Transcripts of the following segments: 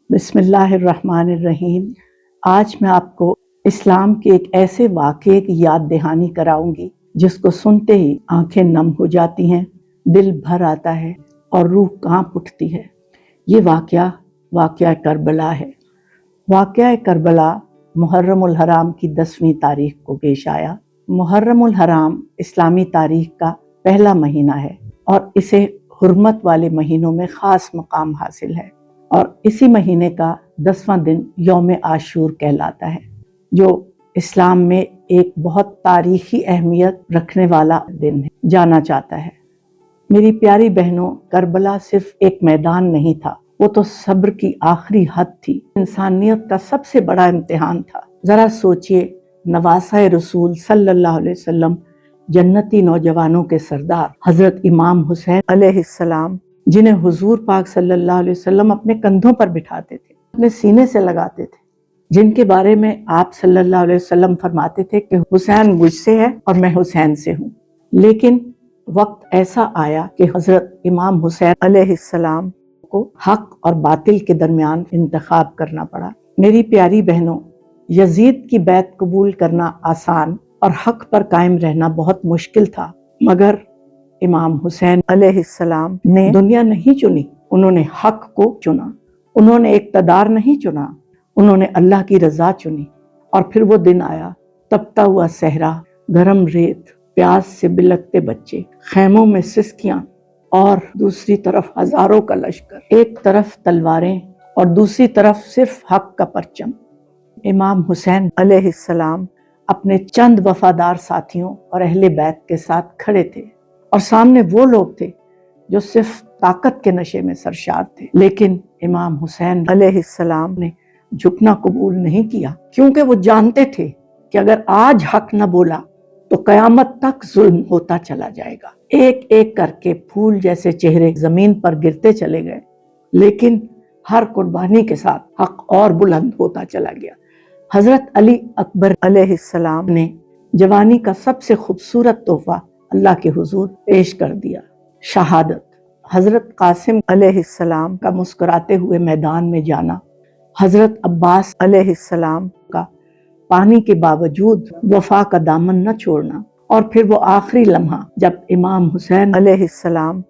بسم اللہ الرحمن الرحیم۔ آج میں آپ کو اسلام کے ایک ایسے واقعے کی یاد دہانی کراؤں گی جس کو سنتے ہی آنکھیں نم ہو جاتی ہیں، دل بھر آتا ہے اور روح کانپ اٹھتی ہے۔ یہ واقعہ کربلا ہے۔ واقعہ کربلا محرم الحرام کی 10ویں تاریخ کو پیش آیا۔ محرم الحرام اسلامی تاریخ کا پہلا مہینہ ہے اور اسے حرمت والے مہینوں میں خاص مقام حاصل ہے، اور اسی مہینے کا 10واں دن یوم عاشور کہلاتا ہے، جو اسلام میں ایک بہت تاریخی اہمیت رکھنے والا دن ہے، جانا جاتا ہے۔ میری پیاری بہنوں، کربلا صرف ایک میدان نہیں تھا، وہ تو صبر کی آخری حد تھی، انسانیت کا سب سے بڑا امتحان تھا۔ ذرا سوچئے، نواسۂ رسول صلی اللہ علیہ وسلم، جنتی نوجوانوں کے سردار حضرت امام حسین علیہ السلام، جنہیں حضور پاک صلی اللہ علیہ وسلم اپنے کندھوں پر بٹھاتے تھے، اپنے سینے سے لگاتے تھے، جن کے بارے میں آپ صلی اللہ علیہ وسلم فرماتے تھے کہ حسین مجھ سے ہے اور میں حسین سے ہوں۔ لیکن وقت ایسا آیا کہ حضرت امام حسین علیہ السلام کو حق اور باطل کے درمیان انتخاب کرنا پڑا۔ میری پیاری بہنوں، یزید کی بیعت قبول کرنا آسان اور حق پر قائم رہنا بہت مشکل تھا، مگر امام حسین علیہ السلام نے دنیا نہیں چنی، انہوں نے حق کو چنا۔ انہوں نے اقتدار نہیں چنا، انہوں نے اللہ کی رضا چنی۔ اور پھر وہ دن آیا، تپتا ہوا صحرا، گرم ریت، پیاس سے بلکتے بچے، خیموں میں سسکیاں، اور دوسری طرف ہزاروں کا لشکر، ایک طرف تلواریں اور دوسری طرف صرف حق کا پرچم۔ امام حسین علیہ السلام اپنے چند وفادار ساتھیوں اور اہل بیت کے ساتھ کھڑے تھے، اور سامنے وہ لوگ تھے جو صرف طاقت کے نشے میں سرشار تھے۔ لیکن امام حسین علیہ السلام نے جھکنا قبول نہیں کیا، کیونکہ وہ جانتے تھے کہ اگر آج حق نہ بولا تو قیامت تک ظلم ہوتا چلا جائے گا۔ ایک ایک کر کے پھول جیسے چہرے زمین پر گرتے چلے گئے، لیکن ہر قربانی کے ساتھ حق اور بلند ہوتا چلا گیا۔ حضرت علی اکبر علیہ السلام نے جوانی کا سب سے خوبصورت تحفہ اللہ کے حضور پیش کر دیا، شہادت۔ حضرت قاسم علیہ السلام کا مسکراتے ہوئے میدان میں جانا، حضرت عباس علیہ السلام کا پانی کے باوجود وفا کا دامن نہ چھوڑنا، اور پھر وہ آخری لمحہ جب امام حسین علیہ السلام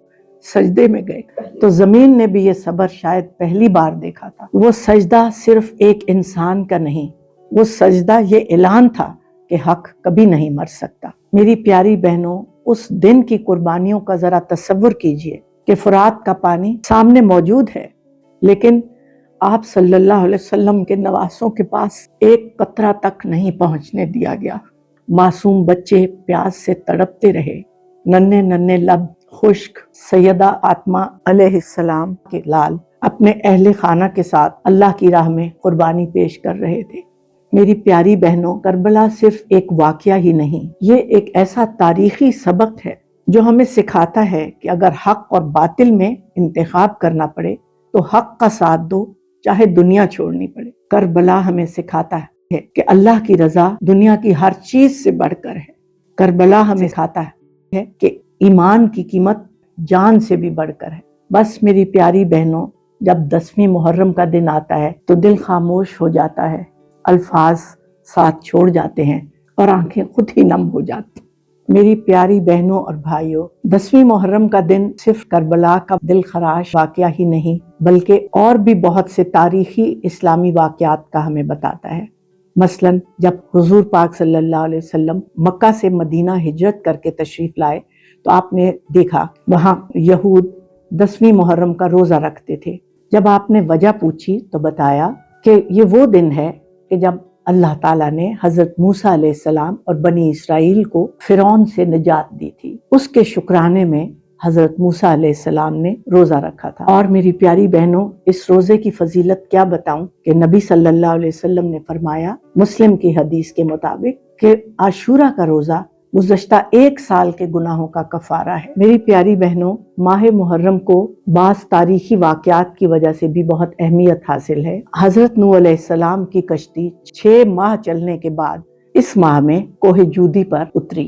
سجدے میں گئے تو زمین نے بھی یہ صبر شاید پہلی بار دیکھا تھا۔ وہ سجدہ صرف ایک انسان کا نہیں، وہ سجدہ یہ اعلان تھا کہ حق کبھی نہیں مر سکتا۔ میری پیاری بہنوں، اس دن کی قربانیوں کا ذرا تصور کیجئے کہ فرات کا پانی سامنے موجود ہے، لیکن آپ صلی اللہ علیہ وسلم کے نواسوں کے پاس ایک قطرہ تک نہیں پہنچنے دیا گیا۔ معصوم بچے پیاس سے تڑپتے رہے، ننھے ننھے لب خشک۔ سیدہ فاطمہ علیہ السلام کے لال اپنے اہل خانہ کے ساتھ اللہ کی راہ میں قربانی پیش کر رہے تھے۔ میری پیاری بہنوں، کربلا صرف ایک واقعہ ہی نہیں، یہ ایک ایسا تاریخی سبق ہے جو ہمیں سکھاتا ہے کہ اگر حق اور باطل میں انتخاب کرنا پڑے تو حق کا ساتھ دو، چاہے دنیا چھوڑنی پڑے۔ کربلا ہمیں سکھاتا ہے کہ اللہ کی رضا دنیا کی ہر چیز سے بڑھ کر ہے۔ کربلا ہمیں سکھاتا ہے کہ ایمان کی قیمت جان سے بھی بڑھ کر ہے۔ بس میری پیاری بہنوں، جب 10ویں محرم کا دن آتا ہے تو دل خاموش ہو جاتا ہے، الفاظ ساتھ چھوڑ جاتے ہیں اور آنکھیں خود ہی نم ہو جاتی۔ میری پیاری بہنوں اور بھائیوں، 10ویں محرم کا دن صرف کربلا کا دل خراش واقعہ ہی نہیں، بلکہ اور بھی بہت سے تاریخی اسلامی واقعات کا ہمیں بتاتا ہے۔ مثلاً جب حضور پاک صلی اللہ علیہ وسلم مکہ سے مدینہ ہجرت کر کے تشریف لائے تو آپ نے دیکھا وہاں یہود 10ویں محرم کا روزہ رکھتے تھے۔ جب آپ نے وجہ پوچھی تو بتایا کہ یہ وہ دن ہے کہ جب اللہ تعالیٰ نے حضرت موسیٰ علیہ السلام اور بنی اسرائیل کو فرعون سے نجات دی تھی، اس کے شکرانے میں حضرت موسیٰ علیہ السلام نے روزہ رکھا تھا۔ اور میری پیاری بہنوں، اس روزے کی فضیلت کیا بتاؤں کہ نبی صلی اللہ علیہ وسلم نے فرمایا، مسلم کی حدیث کے مطابق، کہ عاشورہ کا روزہ گزشتہ 1 سال کے گناہوں کا کفارہ ہے۔ میری پیاری بہنوں، ماہ محرم کو بعض تاریخی واقعات کی وجہ سے بھی بہت اہمیت حاصل ہے۔ حضرت نوح علیہ السلام کی کشتی 6 ماہ چلنے کے بعد اس ماہ میں کوہ جودی پر اتری۔